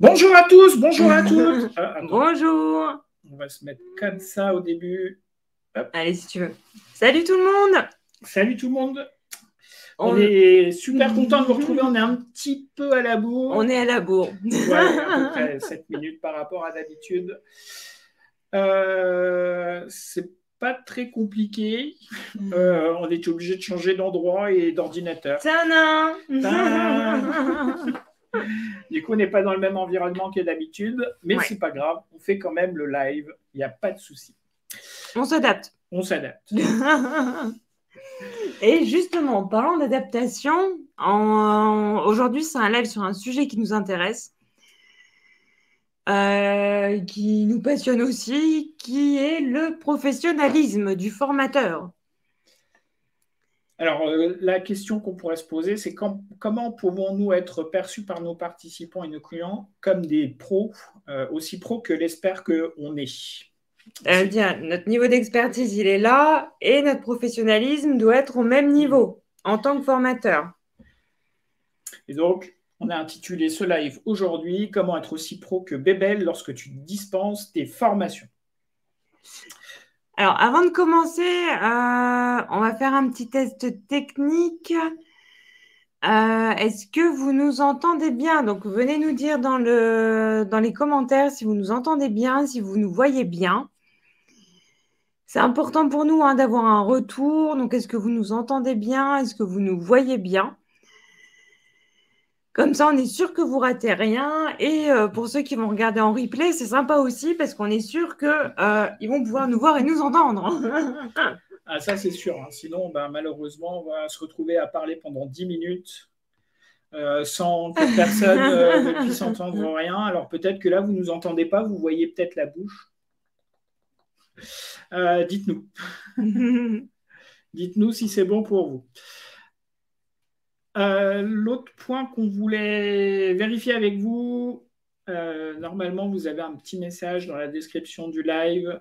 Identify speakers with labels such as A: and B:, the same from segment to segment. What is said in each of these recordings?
A: Bonjour à tous, bonjour à toutes.
B: Bonjour.
A: On va se mettre comme ça au début. Hop.
B: Allez, si tu veux. Salut tout le monde.
A: Salut tout le monde. On est super content de vous retrouver. On est un petit peu à la bourre.
B: On est à la bourre.
A: Ouais, à peu près 7 minutes par rapport à d'habitude. C'est pas très compliqué. On est obligé de changer d'endroit et d'ordinateur.
B: Tadam.
A: Du coup, on n'est pas dans le même environnement que d'habitude, mais
B: Ouais.
A: c'est pas grave. On fait quand même le live. Il n'y a pas de souci.
B: On s'adapte.
A: On s'adapte.
B: Et justement, en parlant d'adaptation, aujourd'hui, c'est un live sur un sujet qui nous intéresse, qui nous passionne aussi, qui est le professionnalisme du formateur.
A: Alors, la question qu'on pourrait se poser, c'est comment pouvons-nous être perçus par nos participants et nos clients comme des pros, aussi pros que l'espère qu'on est?
B: C'est-à-dire, notre niveau d'expertise, il est là, et notre professionnalisme doit être au même niveau en tant que formateur.
A: Et donc, on a intitulé ce live aujourd'hui « Comment être aussi pro que Bébel lorsque tu dispenses tes formations ».
B: Alors, avant de commencer, on va faire un petit test technique. Est-ce que vous nous entendez bien? Donc, venez nous dire dans les commentaires si vous nous entendez bien, si vous nous voyez bien. C'est important pour nous d'avoir un retour. Donc, est-ce que vous nous entendez bien? Est-ce que vous nous voyez bien? Comme ça, on est sûr que vous ratez rien. Et pour ceux qui vont regarder en replay, c'est sympa aussi parce qu'on est sûr qu'ils vont pouvoir nous voir et nous entendre.
A: Ah, ça, c'est sûr. Sinon, malheureusement, on va se retrouver à parler pendant 10 minutes sans que personne ne puisse entendre rien. Alors, peut-être que là, vous ne nous entendez pas, vous voyez peut-être la bouche. Dites-nous. Dites-nous si c'est bon pour vous. L'autre point qu'on voulait vérifier avec vous, normalement, vous avez un petit message dans la description du live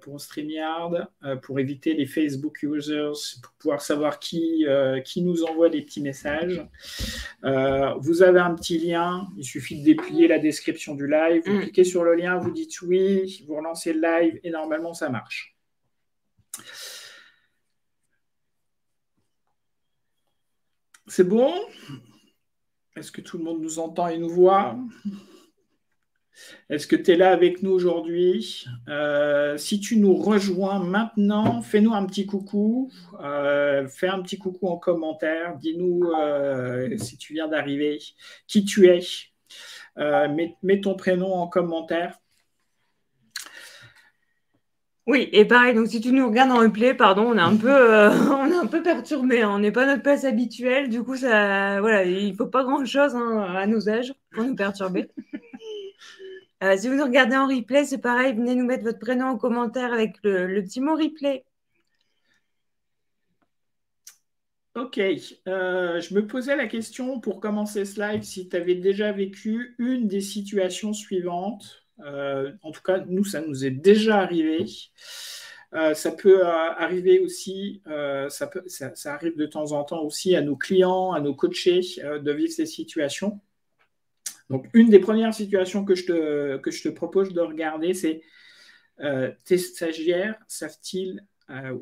A: pour StreamYard, pour éviter les Facebook users, pour pouvoir savoir qui nous envoie des petits messages. Vous avez un petit lien, il suffit de déplier la description du live, vous cliquez sur le lien, vous dites oui, vous relancez le live et normalement, ça marche. C'est bon? Est-ce que tout le monde nous entend et nous voit? Est-ce que tu es là avec nous aujourd'hui? Si tu nous rejoins maintenant, fais-nous un petit coucou. Fais un petit coucou en commentaire. Dis-nous si tu viens d'arriver, qui tu es. Mets ton prénom en commentaire.
B: Oui, et pareil, donc si tu nous regardes en replay, pardon, on est un peu perturbé, on n'est pas à notre place habituelle, du coup, voilà, il ne faut pas grand-chose à nos âges pour nous perturber. Si vous nous regardez en replay, c'est pareil, venez nous mettre votre prénom en commentaire avec le petit mot replay.
A: Ok, je me posais la question pour commencer ce live si tu avais déjà vécu une des situations suivantes. En tout cas, nous, ça nous est déjà arrivé. Ça peut arriver aussi, ça arrive de temps en temps aussi à nos clients, à nos coachés de vivre ces situations. Donc, une des premières situations que je te propose de regarder, c'est tes stagiaires savent-ils,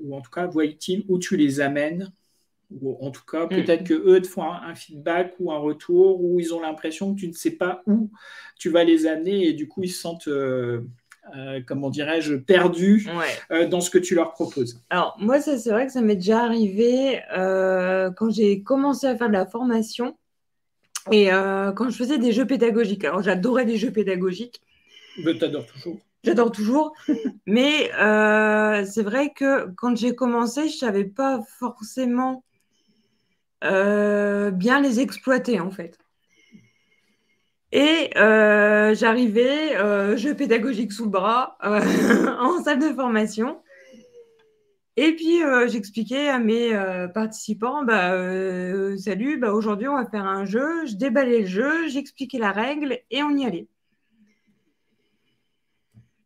A: ou en tout cas, voient-ils où tu les amènes? Ou en tout cas, peut-être qu'eux te font un feedback ou un retour, ou ils ont l'impression que tu ne sais pas où tu vas les amener et du coup, ils se sentent, comment dirais-je, perdus dans ce que tu leur proposes.
B: Alors, moi, ça, c'est vrai que ça m'est déjà arrivé quand j'ai commencé à faire de la formation et quand je faisais des jeux pédagogiques. Alors, j'adorais les jeux pédagogiques.
A: T'adores toujours.
B: J'adore toujours, mais c'est vrai que quand j'ai commencé, je ne savais pas forcément bien les exploiter en fait. Et j'arrivais, jeu pédagogique sous le bras, en salle de formation. Et puis, j'expliquais à mes participants, salut, aujourd'hui, on va faire un jeu. Je déballais le jeu, j'expliquais la règle et on y allait.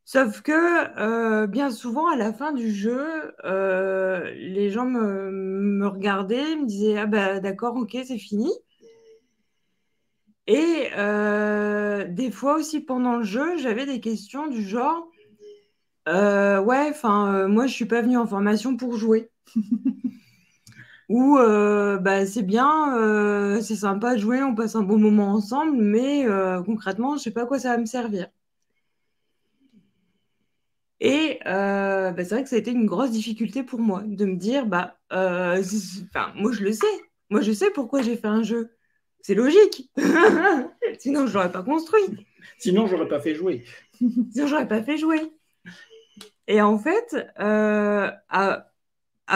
B: Sauf que bien souvent, à la fin du jeu, les gens me regardaient, me disaient, ah d'accord, ok, c'est fini. Et des fois aussi pendant le jeu, j'avais des questions du genre, ouais, enfin, moi je suis pas venue en formation pour jouer. Ou c'est bien, c'est sympa de jouer, on passe un bon moment ensemble, mais concrètement, je sais pas à quoi ça va me servir. Et c'est vrai que ça a été une grosse difficulté pour moi de me dire, moi je le sais, moi je sais pourquoi j'ai fait un jeu. C'est logique. Sinon, je l'aurais pas construit.
A: Sinon, j'aurais pas fait jouer.
B: Sinon, j'aurais pas fait jouer. Et en fait, à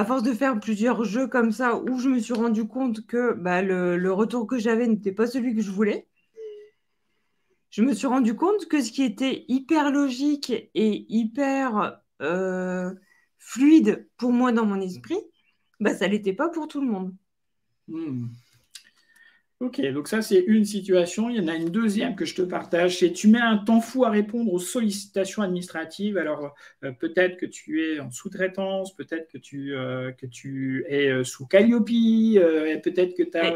B: force de faire plusieurs jeux comme ça, où je me suis rendu compte que le retour que j'avais n'était pas celui que je voulais, je me suis rendu compte que ce qui était hyper logique et hyper fluide pour moi dans mon esprit, ça l'était pas pour tout le monde.
A: Hmm. Ok, donc ça c'est une situation. Il y en a une deuxième que je te partage, c'est tu mets un temps fou à répondre aux sollicitations administratives. Alors peut-être que tu es en sous-traitance, peut-être que tu es sous Calliope, et peut-être que tu as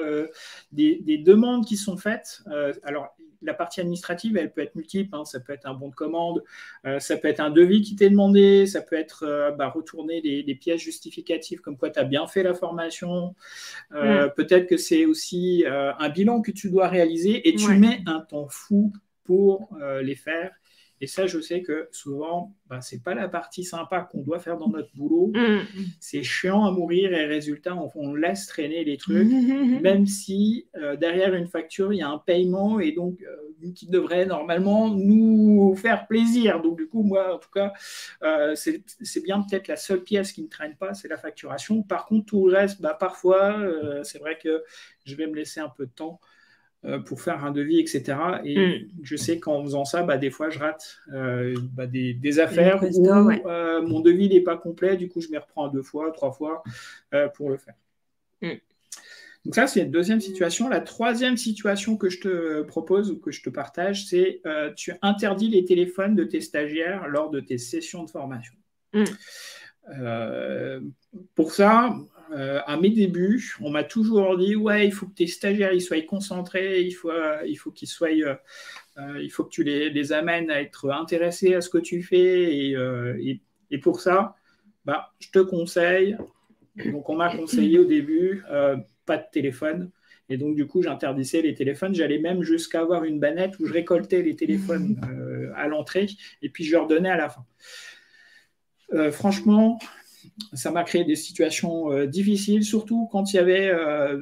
A: des demandes qui sont faites. Alors la partie administrative, elle peut être multiple, hein. Ça peut être un bon de commande, ça peut être un devis qui t'est demandé, ça peut être retourner les pièces justificatives comme quoi tu as bien fait la formation. Peut-être que c'est aussi un bilan que tu dois réaliser et tu mets un temps fou pour les faire. Et ça, je sais que souvent, c'est pas la partie sympa qu'on doit faire dans notre boulot. C'est chiant à mourir et résultat, on laisse traîner les trucs, même si derrière une facture, il y a un paiement et donc qui devrait normalement nous faire plaisir. Donc du coup, moi, en tout cas, c'est bien peut-être la seule pièce qui ne traîne pas, c'est la facturation. Par contre, tout le reste, parfois, c'est vrai que je vais me laisser un peu de temps pour faire un devis, etc. Et je sais qu'en faisant ça, des fois, je rate des affaires où mon devis n'est pas complet. Du coup, je m'y reprends 2 fois, 3 fois pour le faire. Donc ça, c'est une deuxième situation. La troisième situation que je te propose ou que je te partage, c'est tu interdis les téléphones de tes stagiaires lors de tes sessions de formation. Pour ça, à mes débuts, on m'a toujours dit ouais, il faut que tes stagiaires ils soient concentrés, il faut qu'ils soient, il faut que tu les amènes à être intéressés à ce que tu fais et pour ça, je te conseille. Donc on m'a conseillé au début pas de téléphone. Et donc, du coup, j'interdisais les téléphones. J'allais même jusqu'à avoir une bannette où je récoltais les téléphones à l'entrée et puis je leur donnais à la fin. Franchement, ça m'a créé des situations difficiles, surtout quand il y avait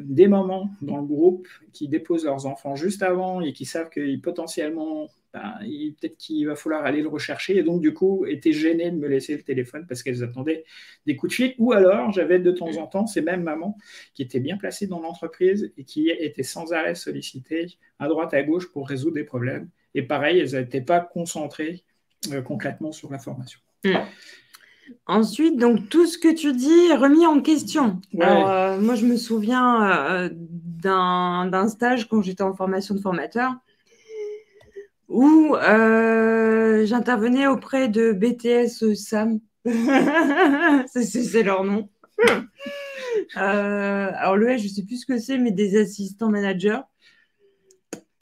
A: des mamans dans le groupe qui déposent leurs enfants juste avant et qui savent que potentiellement, peut-être qu'il va falloir aller le rechercher et donc du coup étaient gênées de me laisser le téléphone parce qu'elles attendaient des coups de fil. Ou alors j'avais de temps en temps ces mêmes mamans qui étaient bien placées dans l'entreprise et qui étaient sans arrêt sollicitées à droite à gauche pour résoudre des problèmes. Et pareil, elles n'étaient pas concentrées concrètement sur la formation.
B: Ensuite, donc tout ce que tu dis est remis en question.
A: Ouais.
B: Alors, moi, je me souviens d'un stage quand j'étais en formation de formateur où j'intervenais auprès de BTS SAM. C'est leur nom. Alors, le S, je ne sais plus ce que c'est, mais des assistants managers.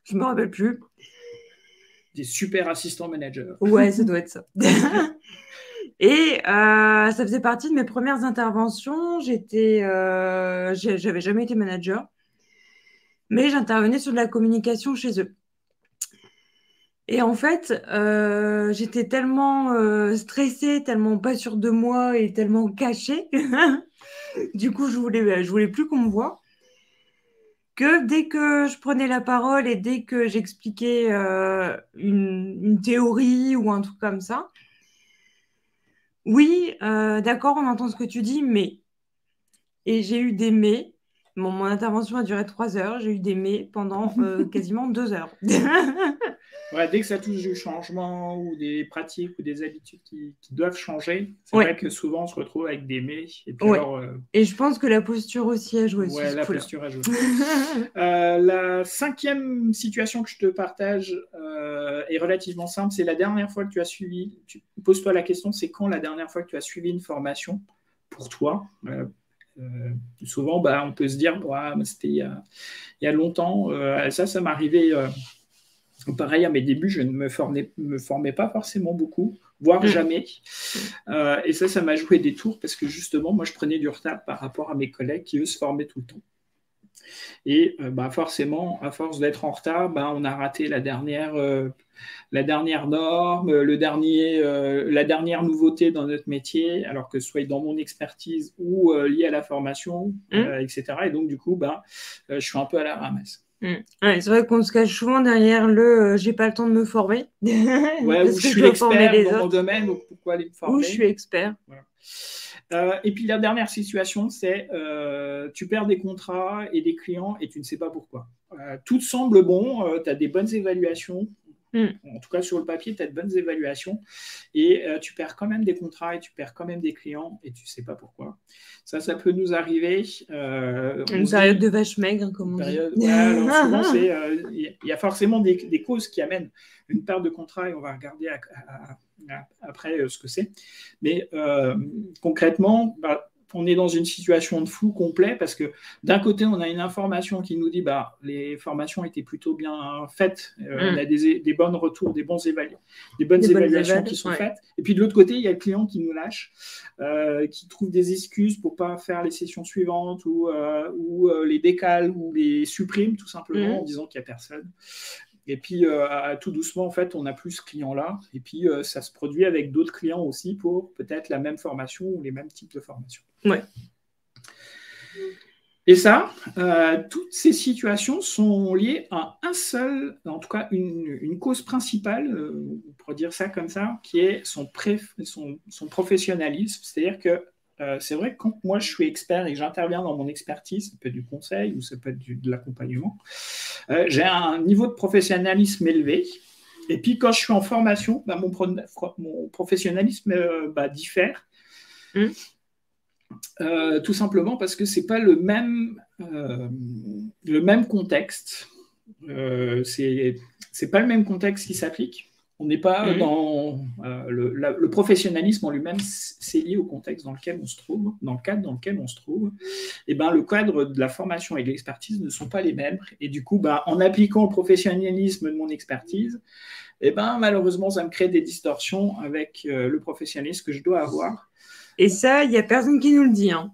B: Je ne me rappelle plus.
A: Des super assistants managers.
B: Ouais, ça doit être ça. Et ça faisait partie de mes premières interventions. J'avais jamais été manager, mais j'intervenais sur de la communication chez eux. Et en fait, j'étais tellement stressée, tellement pas sûre de moi et tellement cachée. Du coup, je voulais plus qu'on me voie. Que dès que je prenais la parole et dès que j'expliquais une théorie ou un truc comme ça, oui, d'accord, on entend ce que tu dis, mais... Et j'ai eu des mais, Mon intervention a duré 3 heures. J'ai eu des mais pendant quasiment 2 heures.
A: Ouais, dès que ça touche du changement ou des pratiques ou des habitudes qui doivent changer, c'est
B: Ouais.
A: vrai que souvent on se retrouve avec des mais. Et puis
B: Ouais.
A: alors,
B: Et je pense que la posture aussi a joué sur
A: ouais,
B: ce
A: la
B: coup-là.
A: posture a joué. La 5e situation que je te partage est relativement simple. C'est la dernière fois que tu as suivi. Pose-toi la question, c'est quand la dernière fois que tu as suivi une formation pour toi? Souvent, on peut se dire, c'était il y a longtemps. Ça m'arrivait. Pareil, à mes débuts, je ne me formais pas forcément beaucoup, voire jamais. Et ça m'a joué des tours parce que justement, moi, je prenais du retard par rapport à mes collègues qui, eux, se formaient tout le temps. Et forcément, à force d'être en retard, on a raté la dernière norme, la dernière nouveauté dans notre métier, alors que ce soit dans mon expertise ou lié à la formation, etc. Et donc, du coup, je suis un peu à la ramasse.
B: Ouais, c'est vrai qu'on se cache souvent derrière le j'ai pas le temps de me former.
A: Ouais, ou je suis l'expert dans mon domaine, donc pourquoi aller me former?
B: Ou je suis expert.
A: Voilà. Et puis la dernière situation, c'est tu perds des contrats et des clients et tu ne sais pas pourquoi. Tout semble bon, tu as des bonnes évaluations. En tout cas, sur le papier, tu as de bonnes évaluations et tu perds quand même des contrats et tu perds quand même des clients et tu ne sais pas pourquoi. Ça peut nous arriver.
B: Une période de vache maigre, comme on dit.
A: Ouais, alors souvent, il y a forcément des causes qui amènent une perte de contrat et on va regarder après ce que c'est. Mais concrètement, on est dans une situation de flou complet parce que d'un côté, on a une information qui nous dit les formations étaient plutôt bien faites, on a des bons retours, des bonnes évaluations qui sont faites. Et puis de l'autre côté, il y a le client qui nous lâche, qui trouve des excuses pour ne pas faire les sessions suivantes ou les décale ou les supprime tout simplement en disant qu'il n'y a personne. Et puis, tout doucement, en fait, on n'a plus ce client-là. Et puis, ça se produit avec d'autres clients aussi pour peut-être la même formation ou les mêmes types de formations.
B: Ouais.
A: Et ça, toutes ces situations sont liées à un seul, en tout cas une cause principale, on pourrait dire ça comme ça, qui est son professionnalisme. C'est-à-dire que c'est vrai que quand moi je suis expert et que j'interviens dans mon expertise, ça peut être du conseil ou ça peut être de l'accompagnement, j'ai un niveau de professionnalisme élevé. Et puis quand je suis en formation, mon professionnalisme diffère. Tout simplement parce que c'est pas le même contexte. C'est pas le même contexte qui s'applique. On n'est pas dans le professionnalisme en lui-même, c'est lié au contexte dans lequel on se trouve, dans le cadre dans lequel on se trouve. Et le cadre de la formation et de l'expertise ne sont pas les mêmes. Et du coup, en appliquant le professionnalisme de mon expertise, malheureusement, ça me crée des distorsions avec le professionnalisme que je dois avoir.
B: Et ça, il n'y a personne qui nous le dit. Hein.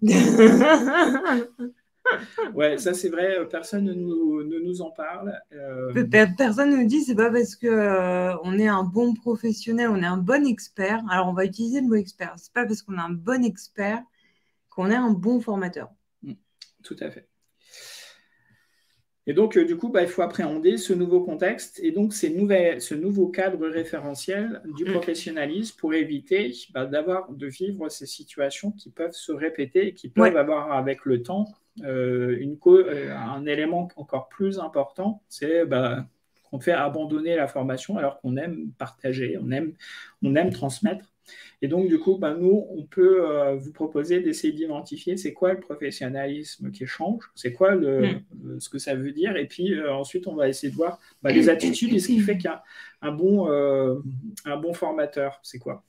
A: Ouais, ça c'est vrai, personne ne nous en parle.
B: Personne ne nous dit, c'est pas parce qu'on est un bon professionnel, on est un bon expert. Alors, on va utiliser le mot expert. C'est pas parce qu'on est un bon expert qu'on est un bon formateur.
A: Tout à fait. Et donc, du coup, il faut appréhender ce nouveau contexte et donc ce nouveau cadre référentiel du professionnalisme pour éviter de vivre ces situations qui peuvent se répéter et qui peuvent avoir avec le temps un élément encore plus important, c'est qu'on fait abandonner la formation alors qu'on aime partager, on aime transmettre. Et donc, du coup, nous, on peut vous proposer d'essayer d'identifier c'est quoi le professionnalisme qui change, c'est quoi ce que ça veut dire. Et puis, ensuite, on va essayer de voir les attitudes et ce qui fait qu'il y a un bon formateur. C'est quoi?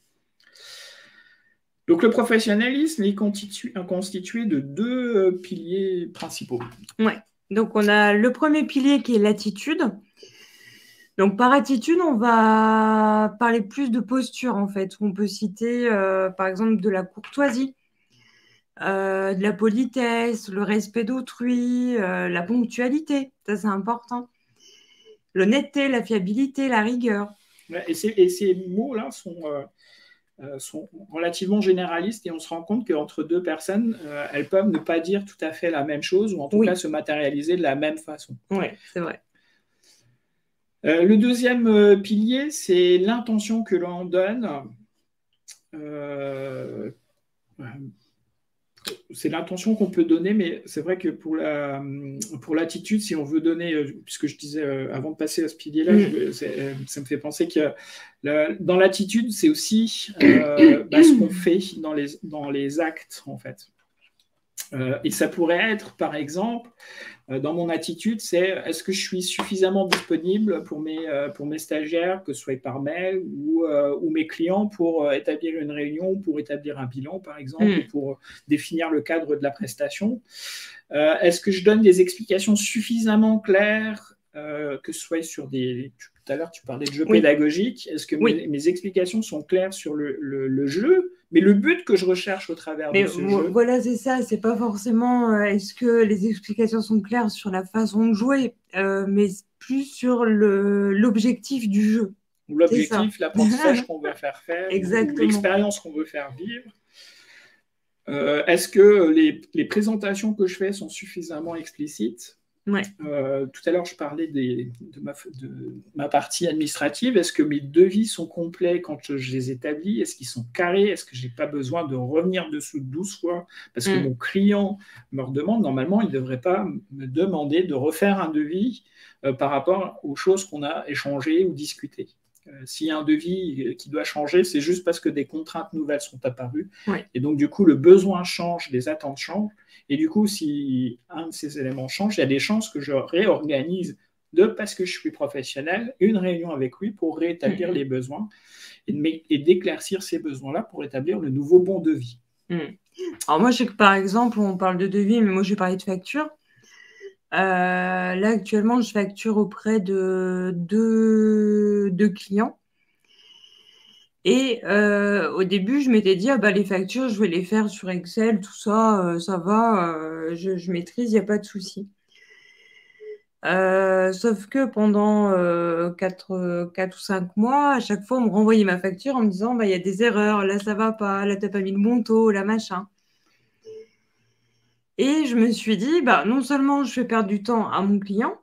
A: Donc, le professionnalisme est constitué de 2 piliers principaux.
B: Ouais. Donc, on a le premier pilier qui est l'attitude. Donc, par attitude, on va parler plus de posture, en fait. On peut citer, par exemple, de la courtoisie, de la politesse, le respect d'autrui, la ponctualité. Ça, c'est important. L'honnêteté, la fiabilité, la rigueur.
A: Ouais, et ces mots-là sont relativement généralistes et on se rend compte qu'entre 2 personnes, elles peuvent ne pas dire tout à fait la même chose ou en tout cas se matérialiser de la même façon.
B: Oui, c'est vrai.
A: Le deuxième pilier, c'est l'intention que l'on donne c'est l'intention qu'on peut donner, mais c'est vrai que pour l'attitude, si on veut donner, puisque je disais avant de passer à ce pilier-là, ça me fait penser que dans l'attitude, c'est aussi ce qu'on fait dans les actes, en fait. Et ça pourrait être, par exemple, dans mon attitude, c'est est-ce que je suis suffisamment disponible pour mes stagiaires, que ce soit par mail ou mes clients, pour établir une réunion, pour établir un bilan, par exemple, ou pour définir le cadre de la prestation. Est-ce que je donne des explications suffisamment claires, que ce soit sur des... Tout à l'heure, tu parlais de jeu pédagogique. Est-ce que mes explications sont claires sur le jeu, mais le but que je recherche au travers de ce jeu?
B: Voilà, c'est ça. C'est pas forcément est-ce que les explications sont claires sur la façon de jouer, mais plus sur l'objectif du jeu.
A: Ou l'objectif, l'apprentissage qu'on veut faire ou l'expérience qu'on veut faire vivre. Est-ce que les présentations que je fais sont suffisamment explicites? Tout à l'heure, je parlais de ma partie administrative. Est-ce que mes devis sont complets quand je les établis? Est-ce qu'ils sont carrés? Est-ce que je n'ai pas besoin de revenir dessous 12 fois? Parce que mon client me redemande, normalement, il ne devrait pas me demander de refaire un devis par rapport aux choses qu'on a échangées ou discutées. S'il y a un devis qui doit changer, c'est juste parce que des contraintes nouvelles sont apparues. Et donc, du coup, le besoin change, les attentes changent. Et du coup, si un de ces éléments change, il y a des chances que je réorganise, parce que je suis professionnel, une réunion avec lui pour rétablir les besoins et d'éclaircir ces besoins-là pour établir le nouveau bon devis.
B: Alors moi, je sais que par exemple, on parle de devis, mais moi, je vais parler de facture. Là, actuellement, je facture auprès de deux clients. Et au début, je m'étais dit, les factures, je vais les faire sur Excel, tout ça, ça va, je maîtrise, il n'y a pas de souci. Sauf que pendant 4 ou 5 mois, à chaque fois, on me renvoyait ma facture en me disant, il y a des erreurs, là, ça va pas, là, t'as pas mis le bon taux, là, machin. Et je me suis dit, non seulement je fais perdre du temps à mon client,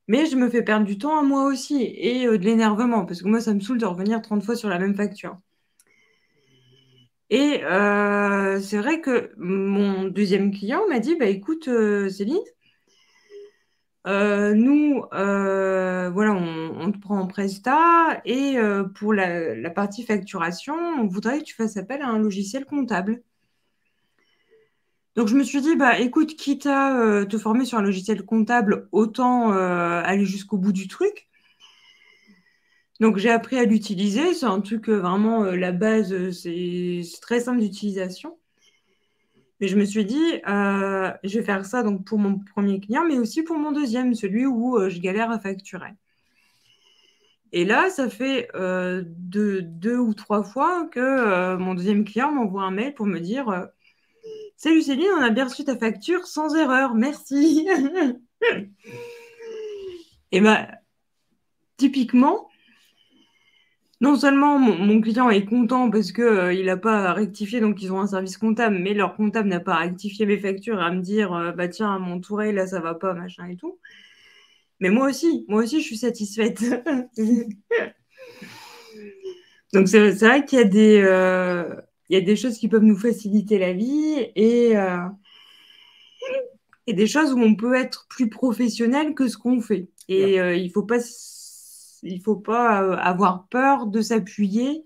B: mais je me fais perdre du temps à moi aussi et de l'énervement, parce que moi, ça me saoule de revenir 30 fois sur la même facture. Et c'est vrai que mon deuxième client m'a dit, écoute, Céline, nous, voilà, on te prend en prestat et pour la partie facturation, on voudrait que tu fasses appel à un logiciel comptable. Donc, je me suis dit, écoute, quitte à te former sur un logiciel comptable, autant aller jusqu'au bout du truc. Donc, j'ai appris à l'utiliser. C'est un truc vraiment, la base, c'est très simple d'utilisation. Mais je me suis dit, je vais faire ça donc, pour mon premier client, mais aussi pour mon deuxième, celui où je galère à facturer. Et là, ça fait 2 ou 3 fois que mon deuxième client m'envoie un mail pour me dire salut Céline, on a bien reçu ta facture sans erreur, merci. Et typiquement, non seulement mon client est content parce qu'il n'a pas rectifié, donc ils ont un service comptable, mais leur comptable n'a pas rectifié mes factures à me dire tiens, mon Touré, là, ça va pas, machin et tout. Mais moi aussi, je suis satisfaite. Donc, c'est vrai qu'il y a des choses qui peuvent nous faciliter la vie et des choses où on peut être plus professionnel que ce qu'on fait. Et il faut pas avoir peur de s'appuyer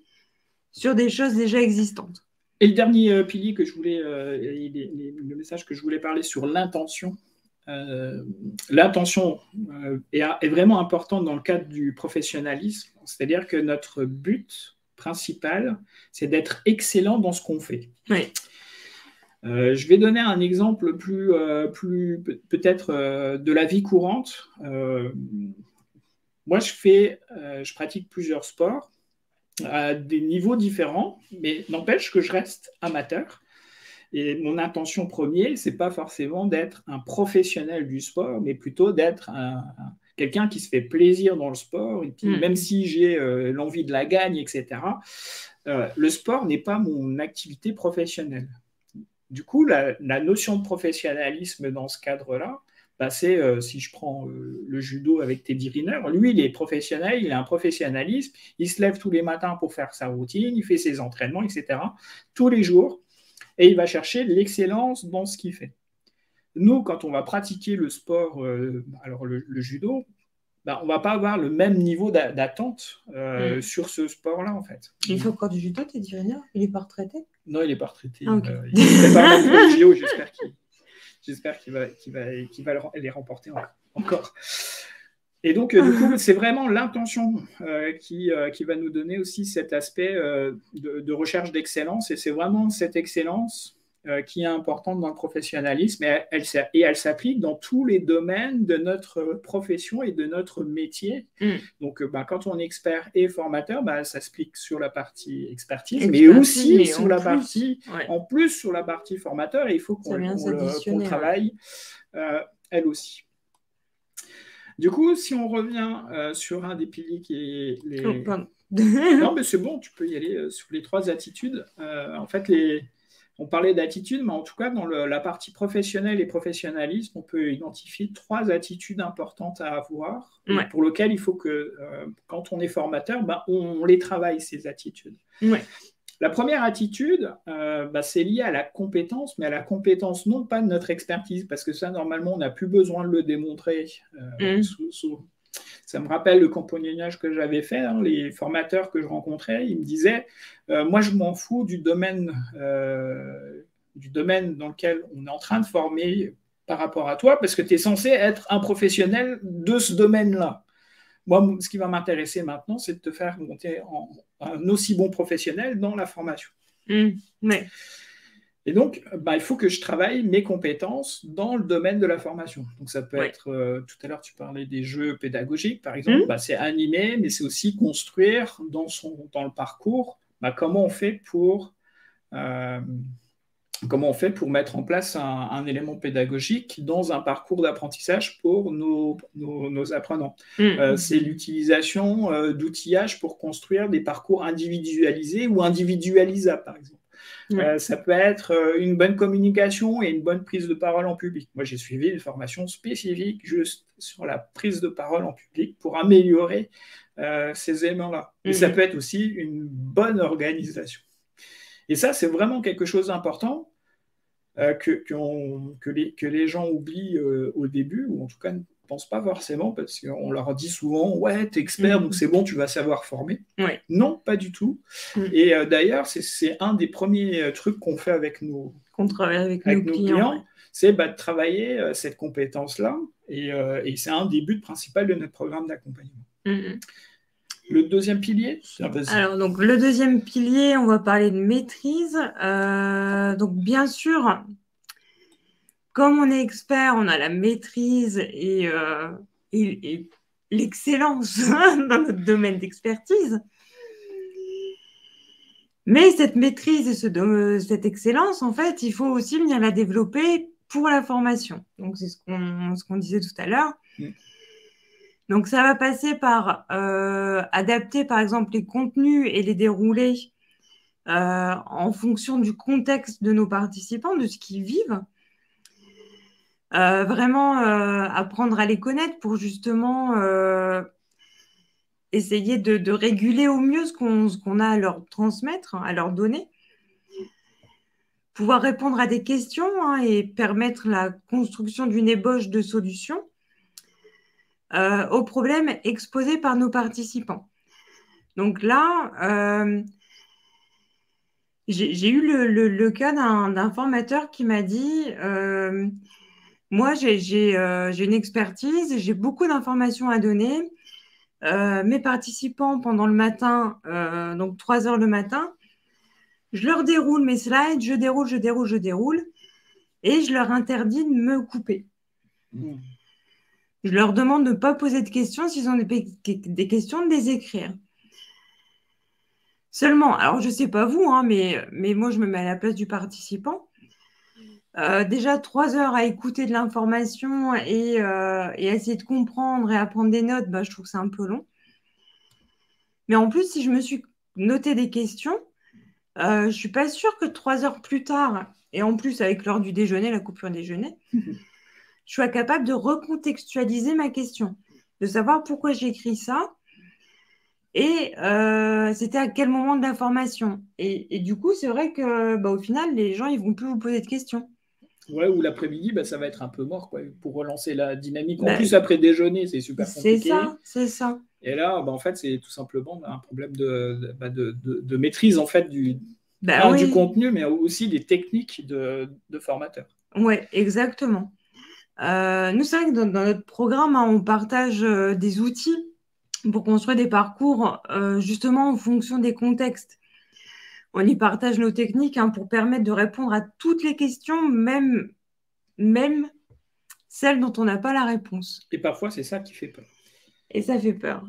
B: sur des choses déjà existantes.
A: Et le dernier pilier que je voulais, le message que je voulais parler sur l'intention. L'intention est vraiment importante dans le cadre du professionnalisme, c'est-à-dire que notre but principal, c'est d'être excellent dans ce qu'on fait.
B: Oui.
A: Je vais donner un exemple plus peut-être de la vie courante. Moi, je pratique plusieurs sports à des niveaux différents, mais n'empêche que je reste amateur. Et mon intention première, c'est pas forcément d'être un professionnel du sport, mais plutôt d'être quelqu'un qui se fait plaisir dans le sport. Et puis, même si j'ai l'envie de la gagne, etc., le sport n'est pas mon activité professionnelle. Du coup, la notion de professionnalisme dans ce cadre-là, c'est, si je prends le judo avec Teddy Riner, lui, il est professionnel, il a un professionnalisme, il se lève tous les matins pour faire sa routine, il fait ses entraînements, etc., tous les jours. et il va chercher l'excellence dans ce qu'il fait. Nous, quand on va pratiquer le sport, alors le judo, on ne va pas avoir le même niveau d'attente sur ce sport-là, en fait.
B: Il fait encore du judo, t'es dit rien? Il n'est pas retraité?
A: Non, il n'est pas retraité.
B: Okay.
A: Il se prépare même pour le JO, j'espère qu'il va les remporter encore. Et donc, du coup, c'est vraiment l'intention qui va nous donner aussi cet aspect de recherche d'excellence. Et c'est vraiment cette excellence qui est importante dans le professionnalisme. Et elle s'applique dans tous les domaines de notre profession et de notre métier. Donc, quand on est expert et formateur, ça s'applique sur la partie expertise, mais aussi sur la partie, en plus sur la partie formateur. Et il faut qu'on travaille elle aussi. Du coup, si on revient sur un des piliers qui est les... Non, mais c'est bon, tu peux y aller sur les 3 attitudes. En fait, on parlait d'attitude, mais en tout cas, dans la partie professionnelle et professionnalisme, on peut identifier 3 attitudes importantes à avoir, pour lesquelles il faut que, quand on est formateur, on les travaille, ces attitudes. La première attitude, c'est lié à la compétence, mais à la compétence non pas de notre expertise, parce que ça, normalement, on n'a plus besoin de le démontrer. Ça me rappelle le compagnonnage que j'avais fait, les formateurs que je rencontrais, ils me disaient moi, je m'en fous du domaine dans lequel on est en train de former par rapport à toi, parce que tu es censé être un professionnel de ce domaine-là. Moi, ce qui va m'intéresser maintenant, c'est de te faire monter un aussi bon professionnel dans la formation. Et donc, il faut que je travaille mes compétences dans le domaine de la formation. Donc, ça peut être, tout à l'heure, tu parlais des jeux pédagogiques, par exemple, c'est animer, mais c'est aussi construire dans le parcours comment on fait pour mettre en place un élément pédagogique dans un parcours d'apprentissage pour nos apprenants. C'est l'utilisation d'outillage pour construire des parcours individualisés ou individualisables, par exemple. Ça peut être une bonne communication et une bonne prise de parole en public. Moi, j'ai suivi une formation spécifique juste sur la prise de parole en public pour améliorer ces éléments-là. Et ça peut être aussi une bonne organisation. Et ça, c'est vraiment quelque chose d'important que les gens oublient au début, ou en tout cas ne pensent pas forcément, parce qu'on leur dit souvent « Ouais, t'es expert, donc c'est bon, tu vas savoir former. » Non, pas du tout. Et d'ailleurs, c'est un des premiers trucs qu'on fait avec nos clients, c'est de travailler cette compétence-là, et c'est un des buts principaux de notre programme d'accompagnement. Le deuxième pilier,
B: alors, donc, le deuxième pilier, on va parler de maîtrise. Donc, bien sûr, comme on est expert, on a la maîtrise et l'excellence dans notre domaine d'expertise. Mais cette maîtrise et cette excellence, en fait, il faut aussi venir la développer pour la formation. Donc, c'est ce qu'on disait tout à l'heure. Donc, ça va passer par adapter, par exemple, les contenus et les dérouler en fonction du contexte de nos participants, de ce qu'ils vivent. Vraiment apprendre à les connaître pour justement essayer de réguler au mieux ce qu'on a à leur transmettre, à leur donner. Pouvoir répondre à des questions et permettre la construction d'une ébauche de solutions aux problèmes exposés par nos participants. Donc là, j'ai eu le cas d'un formateur qui m'a dit moi, j'ai une expertise, j'ai beaucoup d'informations à donner. Mes participants, pendant le matin, donc 3 heures le matin, je leur déroule mes slides, je déroule, et je leur interdis de me couper. Je leur demande de ne pas poser de questions. S'ils ont des questions, de les écrire. Seulement, alors je ne sais pas vous, mais moi, je me mets à la place du participant. Déjà 3 heures à écouter de l'information et essayer de comprendre et à prendre des notes, je trouve que c'est un peu long. Mais en plus, si je me suis noté des questions, je ne suis pas sûre que 3 heures plus tard, et en plus avec l'heure du déjeuner, la coupure déjeuner, je sois capable de recontextualiser ma question, de savoir pourquoi j'ai écrit ça et c'était à quel moment de la formation. Et du coup, c'est vrai que au final, les gens, ils vont plus vous poser de questions.
A: Ouais, ou l'après-midi, ça va être un peu mort quoi, pour relancer la dynamique. En
B: Bah,
A: plus, après déjeuner, c'est super
B: c'est
A: compliqué.
B: ça, c'est ça.
A: Et là, en fait, c'est tout simplement un problème de maîtrise en fait, du
B: Oui,
A: contenu, mais aussi des techniques de formateurs.
B: ouais, exactement. Nous, c'est vrai que dans notre programme, hein, on partage des outils pour construire des parcours justement en fonction des contextes. On y partage nos techniques, hein, pour permettre de répondre à toutes les questions, même celles dont on n'a pas la réponse.
A: Et parfois, c'est ça qui fait peur.
B: Et ça fait peur.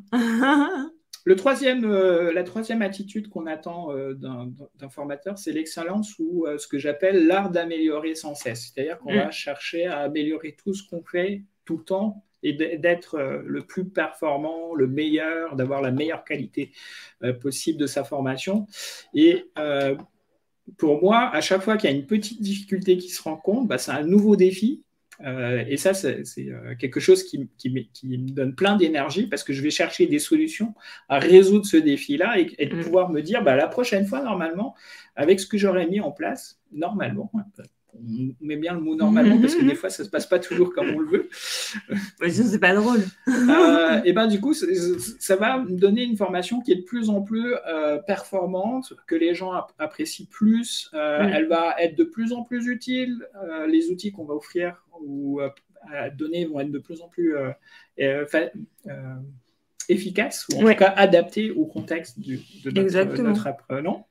A: La troisième attitude qu'on attend d'un formateur, c'est l'excellence ou ce que j'appelle l'art d'améliorer sans cesse. C'est-à-dire qu'on va chercher à améliorer tout ce qu'on fait tout le temps et d'être le plus performant, le meilleur, d'avoir la meilleure qualité possible de sa formation. Et pour moi, à chaque fois qu'il y a une petite difficulté qui se rencontre, c'est un nouveau défi. Et ça, c'est quelque chose qui me donne plein d'énergie parce que je vais chercher des solutions à résoudre ce défi-là et de pouvoir me dire, la prochaine fois, normalement, avec ce que j'aurais mis en place, normalement, on met bien le mot normalement parce que des fois, ça ne se passe pas toujours comme on le veut.
B: Sinon, c'est pas drôle.
A: Et du coup, ça va me donner une formation qui est de plus en plus performante, que les gens apprécient plus. Elle va être de plus en plus utile. Les outils qu'on va offrir ou à donner vont être de plus en plus efficaces, ou en tout cas adaptés au contexte de notre apprenant.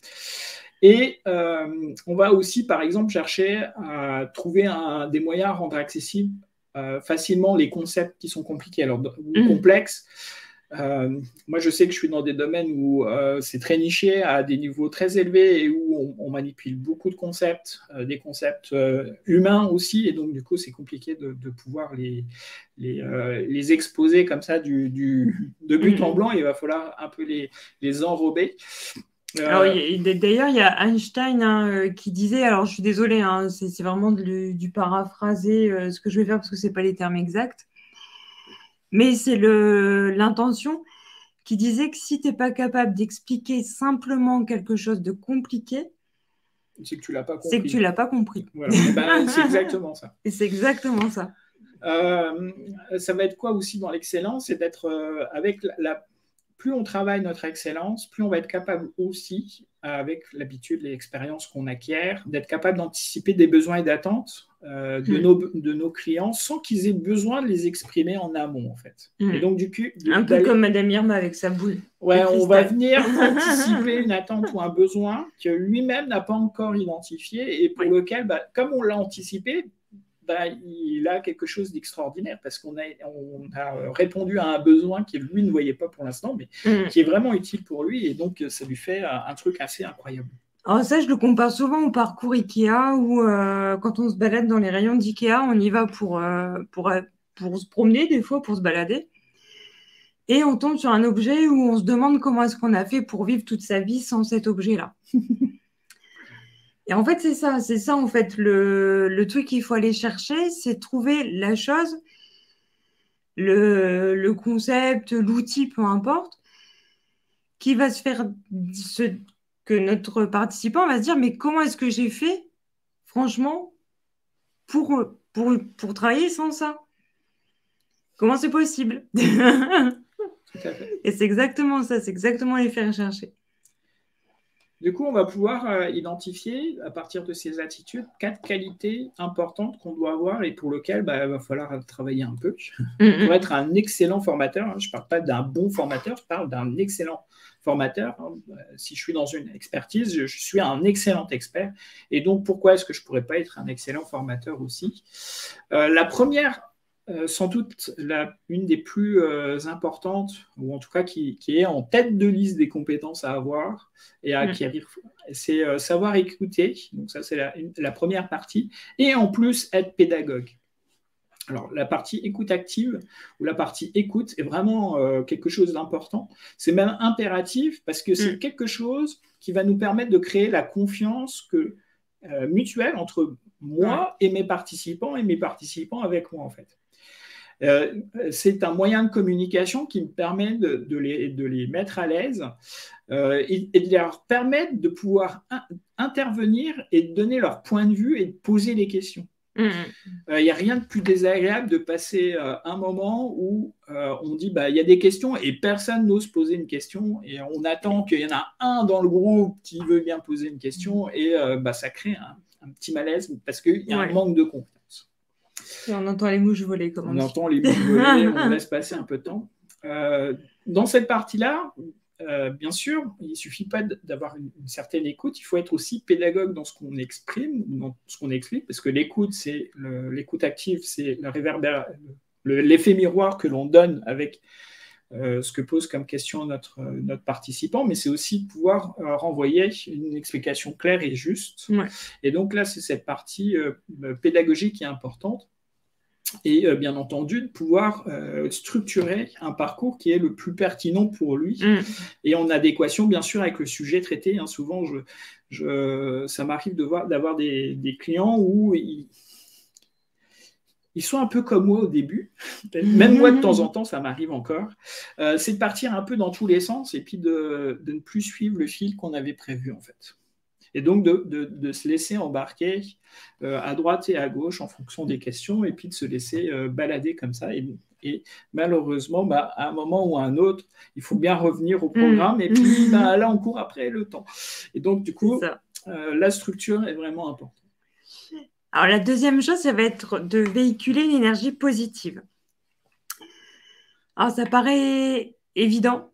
A: Et on va aussi, par exemple, chercher à trouver des moyens à rendre accessibles facilement les concepts qui sont compliqués, ou complexes. Moi, je sais que je suis dans des domaines où c'est très niché, à des niveaux très élevés, et où on manipule beaucoup de concepts, des concepts humains aussi, et donc du coup, c'est compliqué de pouvoir les exposer comme ça de but en blanc. Il va falloir un peu les enrober.
B: D'ailleurs, il y a Einstein qui disait, alors je suis désolée, hein, c'est vraiment du paraphraser ce que je vais faire parce que c'est pas les termes exacts, mais c'est l'intention qui disait que si tu n'es pas capable d'expliquer simplement quelque chose de compliqué,
A: c'est que tu l'as pas compris.
B: C'est que tu l'as pas compris.
A: Voilà. C'est exactement ça.
B: Et c'est exactement ça.
A: Ça va être quoi aussi dans l'excellence? C'est d'être avec plus on travaille notre excellence, plus on va être capable aussi, avec l'habitude et l'expérience qu'on acquiert, d'être capable d'anticiper des besoins et d'attentes de nos clients sans qu'ils aient besoin de les exprimer en amont, en fait. Et donc, du coup,
B: un peu comme Madame Irma avec sa boule.
A: Ouais, on va venir anticiper une attente ou un besoin que lui-même n'a pas encore identifié et pour lequel, comme on l'a anticipé, il a quelque chose d'extraordinaire parce qu'on a répondu à un besoin qu'il lui ne voyait pas pour l'instant, mais qui est vraiment utile pour lui, et donc ça lui fait un truc assez incroyable.
B: Alors ça, je le compare souvent au parcours Ikea où quand on se balade dans les rayons d'Ikea, on y va pour se promener, des fois pour se balader, et on tombe sur un objet où on se demande comment est-ce qu'on a fait pour vivre toute sa vie sans cet objet-là. Et en fait, c'est ça en fait, le truc qu'il faut aller chercher, c'est trouver la chose, le concept, l'outil, peu importe, qui va se faire que notre participant va se dire, mais comment est-ce que j'ai fait, franchement, pour travailler sans ça? Comment c'est possible?
A: Tout à fait.
B: Et c'est exactement ça, c'est exactement les faire chercher.
A: Du coup, on va pouvoir identifier, à partir de ces attitudes, 4 qualités importantes qu'on doit avoir et pour lesquelles il va falloir travailler un peu. Pour être un excellent formateur, je ne parle pas d'un bon formateur, je parle d'un excellent formateur. Si je suis dans une expertise, je suis un excellent expert. Et donc, pourquoi est-ce que je ne pourrais pas être un excellent formateur aussi? La première, sans doute une des plus importantes, ou en tout cas qui est en tête de liste des compétences à avoir et à acquérir, c'est savoir écouter. Donc ça, c'est la première partie. Et en plus, être pédagogue. Alors, la partie écoute active ou la partie écoute est vraiment quelque chose d'important. C'est même impératif parce que c'est quelque chose qui va nous permettre de créer la confiance mutuelle entre moi et mes participants avec moi, en fait. C'est un moyen de communication qui me permet de les mettre à l'aise et de leur permettre de pouvoir intervenir et de donner leur point de vue et de poser des questions. Il n'y a rien de plus désagréable de passer un moment où on dit il y a des questions et personne n'ose poser une question et on attend qu'il y en a un dans le groupe qui veut bien poser une question et ça crée un petit malaise parce qu'il y a un manque de confiance.
B: Et on entend les mouches voler, comme on dit.
A: Entend les mouches voler, on laisse passer un peu de temps. Dans cette partie-là, bien sûr, il ne suffit pas d'avoir une certaine écoute, il faut être aussi pédagogue dans ce qu'on exprime, dans ce qu'on explique, parce que l'écoute active, c'est l'effet miroir que l'on donne avec ce que pose comme question notre participant, mais c'est aussi de pouvoir renvoyer une explication claire et juste.
B: Ouais.
A: Et donc là, c'est cette partie pédagogique qui est importante. Et bien entendu, de pouvoir structurer un parcours qui est le plus pertinent pour lui et en adéquation, bien sûr, avec le sujet traité. Souvent, ça m'arrive d'avoir des clients où ils sont un peu comme moi au début. Même moi, de temps en temps, ça m'arrive encore. C'est de partir un peu dans tous les sens et puis de ne plus suivre le fil qu'on avait prévu, en fait. Et donc, de se laisser embarquer à droite et à gauche en fonction des questions et puis de se laisser balader comme ça. Et malheureusement, à un moment ou à un autre, il faut bien revenir au programme et puis là, on court après le temps. Et donc, du coup, la structure est vraiment importante.
B: Alors, la deuxième chose, ça va être de véhiculer une énergie positive. Alors, ça paraît évident.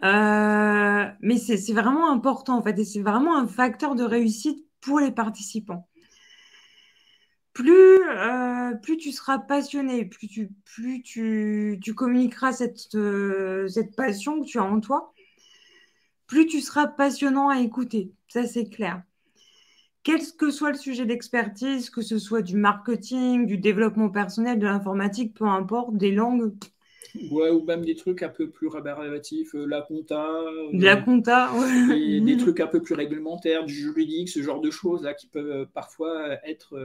B: Mais c'est vraiment important en fait et c'est vraiment un facteur de réussite pour les participants. Plus tu seras passionné, plus tu communiqueras cette passion que tu as en toi, plus tu seras passionnant à écouter, ça c'est clair. Quel que soit le sujet d'expertise, que ce soit du marketing, du développement personnel, de l'informatique, peu importe, des langues.
A: Ouais, ou même des trucs un peu plus rébarbatifs, la compta.
B: La compta, ouais.
A: Et des trucs un peu plus réglementaires, du juridique, ce genre de choses là qui peuvent parfois être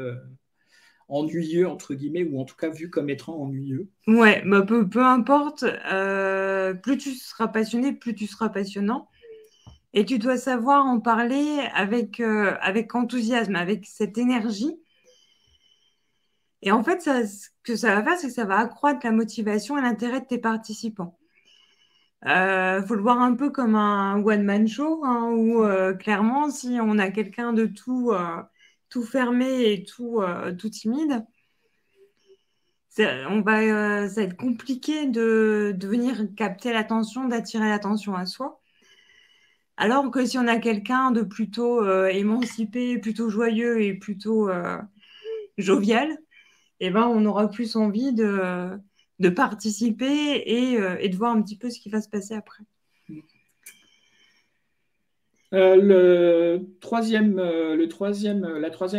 A: ennuyeux, entre guillemets, ou en tout cas vu comme étant ennuyeux.
B: Ouais, peu importe. Plus tu seras passionné, plus tu seras passionnant. Et tu dois savoir en parler avec enthousiasme, avec cette énergie. Et en fait, ce que ça va faire, c'est que ça va accroître la motivation et l'intérêt de tes participants. Faut le voir un peu comme un one-man show, où clairement, si on a quelqu'un de tout fermé et tout timide, ça va être compliqué de venir capter l'attention, d'attirer l'attention à soi. Alors que si on a quelqu'un de plutôt émancipé, plutôt joyeux et plutôt jovial, on aura plus envie de participer et de voir un petit peu ce qui va se passer après.
A: La troisième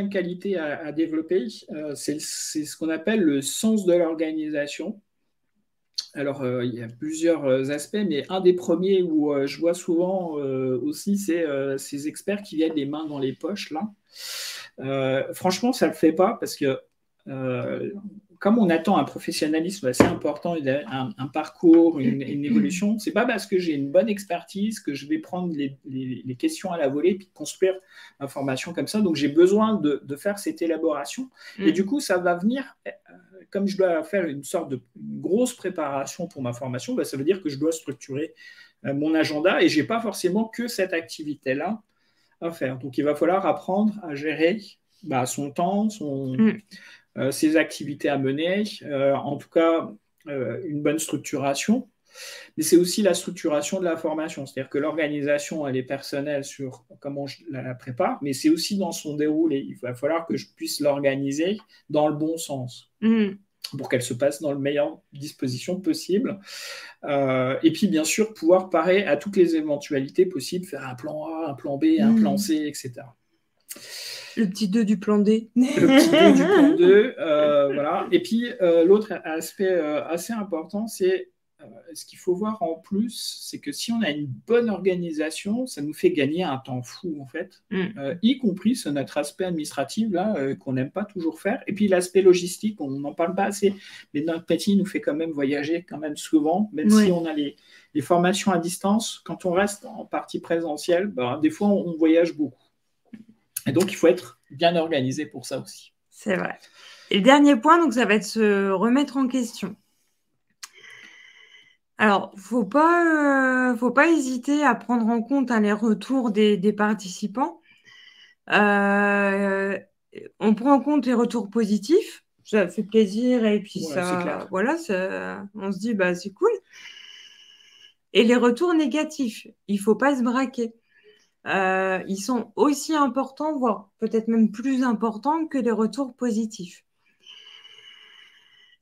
A: qualité à développer, c'est ce qu'on appelle le sens de l'organisation. Alors, il y a plusieurs aspects, mais un des premiers où je vois souvent aussi, c'est ces experts qui viennent les mains dans les poches, là. Franchement, ça ne le fait pas parce que comme on attend un professionnalisme assez important, un parcours, une évolution, c'est pas parce que j'ai une bonne expertise que je vais prendre les questions à la volée et puis construire ma formation comme ça. Donc, j'ai besoin de faire cette élaboration. Et du coup, ça va venir, comme je dois faire une sorte de grosse préparation pour ma formation, ça veut dire que je dois structurer mon agenda et je n'ai pas forcément que cette activité-là à faire. Donc, il va falloir apprendre à gérer son temps, ses activités à mener, en tout cas une bonne structuration. Mais c'est aussi la structuration de la formation, c'est-à-dire que l'organisation, elle est personnelle sur comment je la prépare, mais c'est aussi dans son déroulé. Il va falloir que je puisse l'organiser dans le bon sens pour qu'elle se passe dans les meilleures dispositions possibles. Et puis, bien sûr, pouvoir parer à toutes les éventualités possibles, faire un plan A, un plan B, un plan C, etc.
B: Le petit 2 du plan D.
A: Le petit 2 du plan 2, voilà. Et puis, l'autre aspect assez important, c'est ce qu'il faut voir en plus, c'est que si on a une bonne organisation, ça nous fait gagner un temps fou, en fait, y compris sur notre aspect administratif, là, qu'on n'aime pas toujours faire. Et puis l'aspect logistique, on n'en parle pas assez, mais notre métier nous fait quand même voyager quand même souvent, même si on a les formations à distance, quand on reste en partie présentielle, des fois, on voyage beaucoup. Et donc, il faut être bien organisé pour ça aussi.
B: C'est vrai. Et le dernier point, donc, ça va être se remettre en question. Alors, faut pas hésiter à prendre en compte les retours des participants. On prend en compte les retours positifs, ça fait plaisir et puis voilà, on se dit c'est cool. Et les retours négatifs, il faut pas se braquer. Ils sont aussi importants, voire peut-être même plus importants que les retours positifs.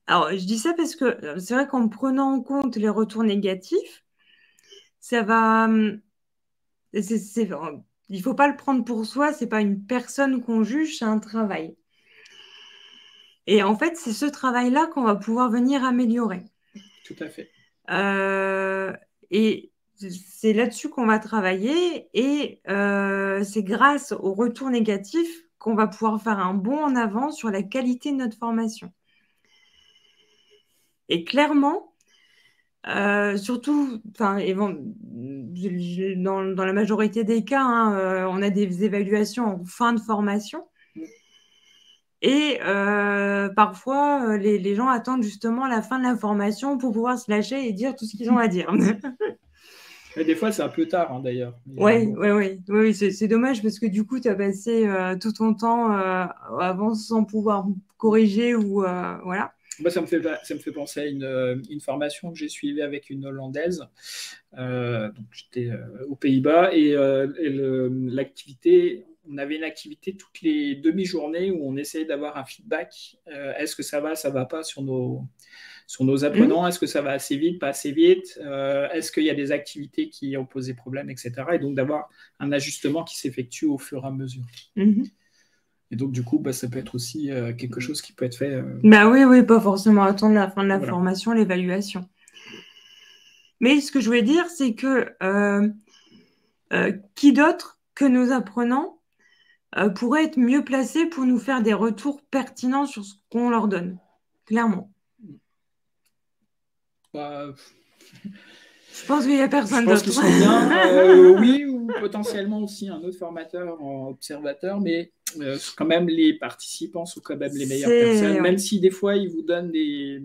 B: Alors, je dis ça parce que c'est vrai qu'en prenant en compte les retours négatifs, ça va. Il ne faut pas le prendre pour soi, c'est pas une personne qu'on juge, c'est un travail. Et en fait, c'est ce travail-là qu'on va pouvoir venir améliorer.
A: Tout à fait.
B: Et c'est là-dessus qu'on va travailler et c'est grâce aux retours négatifs qu'on va pouvoir faire un bond en avant sur la qualité de notre formation. Et clairement, surtout, dans la majorité des cas, on a des évaluations en fin de formation. Et parfois, les gens attendent justement la fin de la formation pour pouvoir se lâcher et dire tout ce qu'ils ont à dire.
A: Et des fois, c'est un peu tard, d'ailleurs.
B: Oui, c'est dommage parce que du coup, tu as passé tout ton temps avant sans pouvoir corriger ou voilà.
A: Moi, ça me fait penser à une formation que j'ai suivie avec une Hollandaise. Donc, j'étais aux Pays-Bas et l'activité, on avait une activité toutes les demi-journées où on essayait d'avoir un feedback. Est-ce que ça va pas sur nos apprenants? Est-ce que ça va assez vite, pas assez vite? Est-ce qu'il y a des activités qui ont posé problème, etc. Et donc d'avoir un ajustement qui s'effectue au fur et à mesure. Et donc, du coup, ça peut être aussi quelque chose qui peut être fait.
B: Oui, pas forcément attendre la fin de la formation, l'évaluation. Mais ce que je voulais dire, c'est que qui d'autre que nos apprenants pourrait être mieux placé pour nous faire des retours pertinents sur ce qu'on leur donne, clairement.
A: Je
B: pense qu'il n'y a personne d'autre.
A: Je pense qu'ils sont bien. Oui, ou potentiellement aussi un autre formateur en observateur, mais quand même, les participants sont quand même les meilleures personnes, même si des fois, ils vous donnent des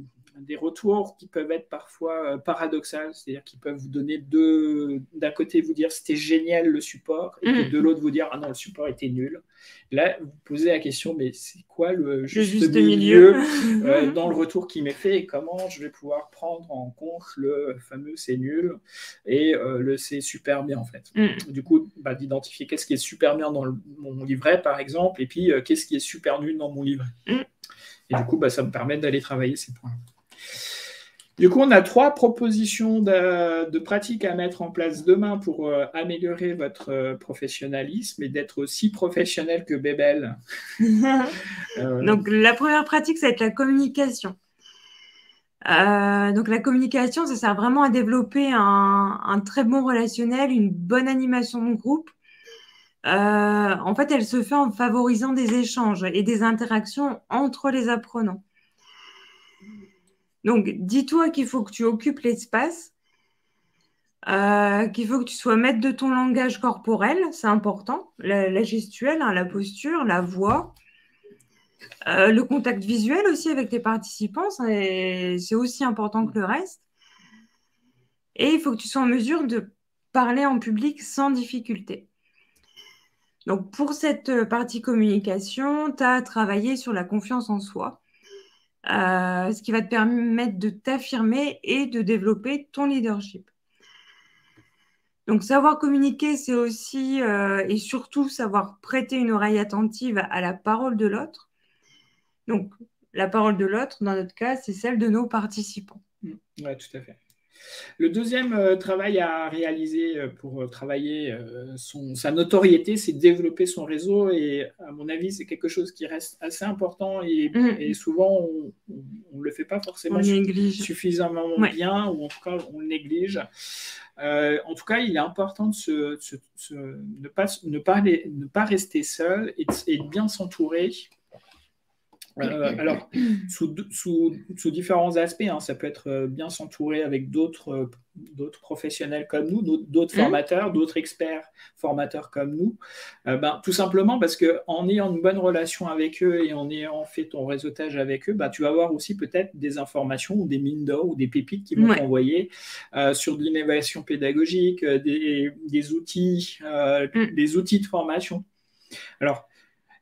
A: retours qui peuvent être parfois paradoxaux, c'est-à-dire qu'ils peuvent vous donner d'un côté vous dire c'était génial le support, et puis de l'autre vous dire ah non, le support était nul. Là, vous posez la question, mais c'est quoi le juste milieu dans le retour qui m'est fait et comment je vais pouvoir prendre en compte le fameux c'est nul et le c'est super bien en fait. Du coup, d'identifier qu'est-ce qui est super bien dans mon livret par exemple, et puis qu'est-ce qui est super nul dans mon livret. Et du coup, ça me permet d'aller travailler ces points. Du coup, on a 3 propositions de pratiques à mettre en place demain pour améliorer votre professionnalisme et d'être aussi professionnel que Bébel.
B: Donc, la première pratique, ça va être la communication. Donc, la communication, ça sert vraiment à développer un très bon relationnel, une bonne animation de groupe. En fait, elle se fait en favorisant des échanges et des interactions entre les apprenants. Donc, dis-toi qu'il faut que tu occupes l'espace, qu'il faut que tu sois maître de ton langage corporel, c'est important, la gestuelle, la posture, la voix, le contact visuel aussi avec tes participants, c'est aussi important que le reste. Et il faut que tu sois en mesure de parler en public sans difficulté. Donc, pour cette partie communication, tu as travaillé sur la confiance en soi. Ce qui va te permettre de t'affirmer et de développer ton leadership. Donc, savoir communiquer, c'est aussi et surtout savoir prêter une oreille attentive à la parole de l'autre. Donc, la parole de l'autre, dans notre cas, c'est celle de nos participants.
A: Oui, tout à fait. Le deuxième travail à réaliser pour travailler sa notoriété, c'est de développer son réseau. Et à mon avis, c'est quelque chose qui reste assez important et souvent, on ne le fait pas forcément suffisamment bien, ou en tout cas, on le néglige. En tout cas, il est important de ne pas rester seul et de bien s'entourer. Alors, sous différents aspects, hein, ça peut être bien s'entourer avec d'autres professionnels comme nous, d'autres formateurs, d'autres experts formateurs comme nous. Tout simplement parce qu'en ayant une bonne relation avec eux et en ayant fait ton réseautage avec eux, tu vas avoir aussi peut-être des informations ou des mines d'or ou des pépites qui vont t'envoyer sur de l'innovation pédagogique, des outils de formation. Alors,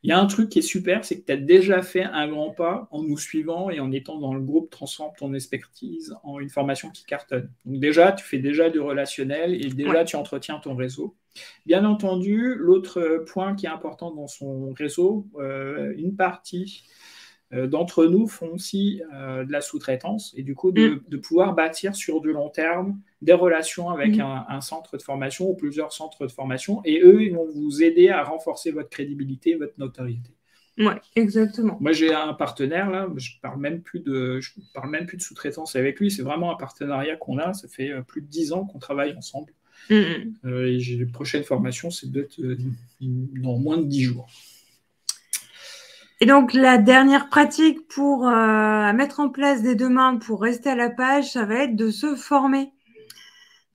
A: il y a un truc qui est super, c'est que tu as déjà fait un grand pas en nous suivant et en étant dans le groupe Transforme ton expertise en une formation qui cartonne. Donc déjà, tu fais déjà du relationnel et déjà, tu entretiens ton réseau. Bien entendu, l'autre point qui est important dans son réseau, une partie d'entre nous font aussi de la sous-traitance et du coup, de pouvoir bâtir sur du long terme des relations avec un centre de formation ou plusieurs centres de formation et eux, ils vont vous aider à renforcer votre crédibilité, votre notoriété.
B: Oui, exactement.
A: Moi, j'ai un partenaire, là, je ne parle même plus de sous-traitance avec lui, c'est vraiment un partenariat qu'on a, ça fait plus de 10 ans qu'on travaille ensemble. Et les prochaines formations, c'est d'être dans moins de 10 jours.
B: Et donc, la dernière pratique pour mettre en place dès demain pour rester à la page, ça va être de se former.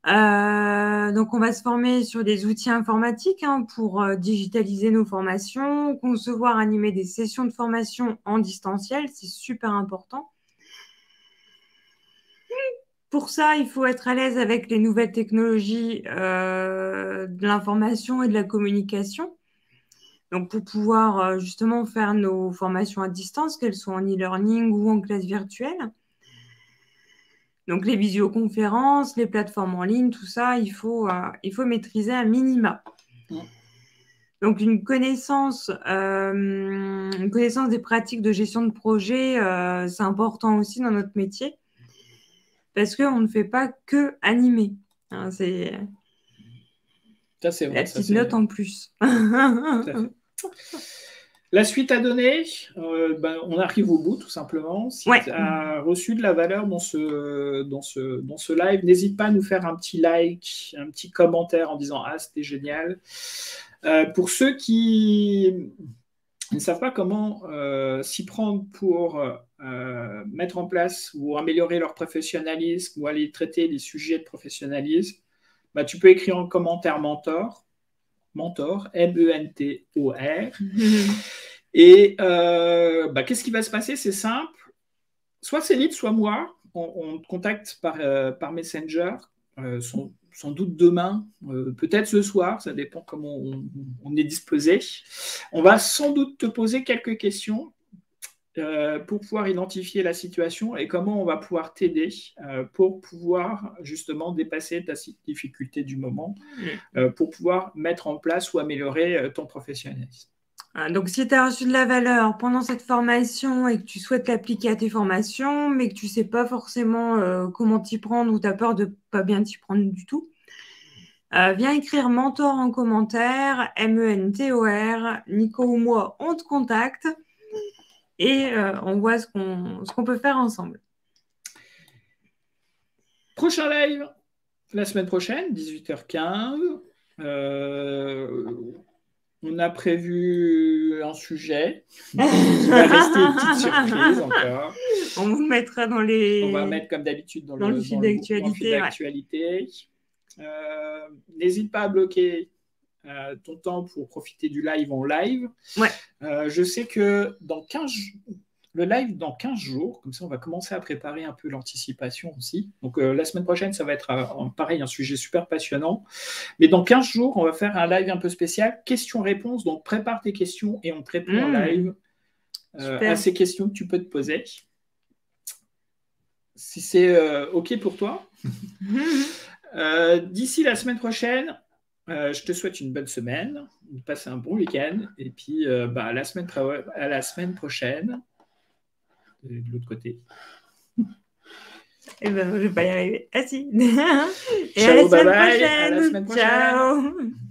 B: Donc, on va se former sur des outils informatiques pour digitaliser nos formations, concevoir, animer des sessions de formation en distanciel, c'est super important. Pour ça, il faut être à l'aise avec les nouvelles technologies de l'information et de la communication. Donc, pour pouvoir justement faire nos formations à distance, qu'elles soient en e-learning ou en classe virtuelle. Donc, les visioconférences, les plateformes en ligne, tout ça, il faut maîtriser un minima. Donc, une connaissance des pratiques de gestion de projet, c'est important aussi dans notre métier parce qu'on ne fait pas que animer. C'est
A: ça, c'est vrai,
B: la petite note en plus.
A: La suite à donner, on arrive au bout tout simplement. Si tu as reçu de la valeur dans ce live, n'hésite pas à nous faire un petit like, un petit commentaire en disant « Ah, c'était génial ». Pour ceux qui ne savent pas comment s'y prendre pour mettre en place ou améliorer leur professionnalisme ou aller traiter des sujets de professionnalisme, tu peux écrire en commentaire mentor, M-E-N-T-O-R. Et qu'est-ce qui va se passer? C'est simple. Soit Céline, soit moi, on te contacte par Messenger, sans doute demain, peut-être ce soir, ça dépend comment on est disposé. On va sans doute te poser quelques questions pour pouvoir identifier la situation et comment on va pouvoir t'aider pour pouvoir justement dépasser ta difficulté du moment, pour pouvoir mettre en place ou améliorer ton professionnalisme.
B: Donc, si tu as reçu de la valeur pendant cette formation et que tu souhaites l'appliquer à tes formations, mais que tu ne sais pas forcément comment t'y prendre ou tu as peur de ne pas bien t'y prendre du tout, viens écrire mentor en commentaire, M-E-N-T-O-R. Nico ou moi, on te contacte et on voit ce qu'on peut faire ensemble.
A: Prochain live, la semaine prochaine, 18h15. On a prévu un sujet qui va rester une petite surprise encore.
B: On vous mettra dans
A: On va mettre comme d'habitude dans le
B: fil d'actualité.
A: N'hésite pas à bloquer ton temps pour profiter du live en live. Je sais que le live dans 15 jours, comme ça on va commencer à préparer un peu l'anticipation aussi. Donc la semaine prochaine, ça va être pareil, un sujet super passionnant. Mais dans 15 jours, on va faire un live un peu selon questions-réponses. Donc prépare tes questions et on te répond en live à ces questions que tu peux te poser. Si c'est OK pour toi. D'ici la semaine prochaine, je te souhaite une bonne semaine, passe un bon week-end et puis à la semaine prochaine. De l'autre côté.
B: Eh ben, je vais pas y arriver. Ah si. Et
A: Ciao,
B: à la
A: bye
B: semaine
A: bye.
B: prochaine.
A: À la semaine prochaine.
B: Ciao.